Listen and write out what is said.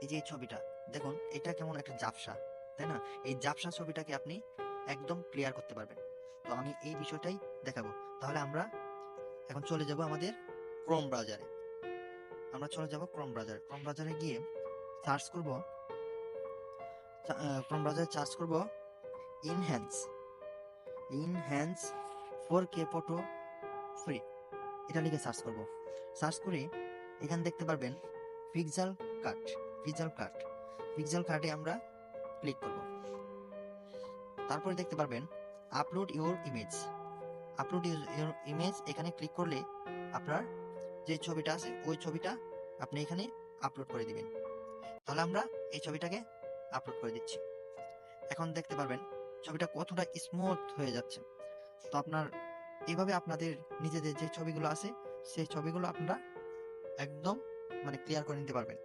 এই যে এই ছবিটা দেখুন, এটা কেমন একটা ঝাপসা, তাই না? এই ঝাপসা ছবিটাকে আপনি একদম ক্লিয়ার করতে পারবেন। তো আমি এই বিষয়টাই দেখাবো। তাহলে আমরা এখন চলে যাব আমাদের ক্রোম ব্রাউজারে। আমরা চলে যাব ক্রোম ব্রাউজারে। ক্রোম ব্রাউজারে গিয়ে সার্চ করব, ক্রোম ব্রাউজারে সার্চ করব enhance, enhance 4K photo free, এটা লিখে সার্চ করব। সার্চ করে এখানে দেখতে পারবেন পিক্সেল কাট, পিক্সেল কাট, পিক্সেল কাটে আমরা ক্লিক করব। তারপরে দেখতে পারবেন upload your image, upload your image, এখানে ক্লিক করলে আপনার যে ছবিটা আছে ওই ছবিটা আপনি এখানে আপলোড করে দিবেন। তাহলে আমরা এই ছবিটাকে আপলোড করে দিচ্ছি। এখন দেখতে পারবেন ছবিটা কতটা স্মুথ হয়ে যাচ্ছে। তো আপনার এইভাবে আপনাদের নিজেদের যে ছবিগুলো আছে সেই ছবিগুলো আপনারা একদম মানে ক্লিয়ার করে নিতে পারবেন।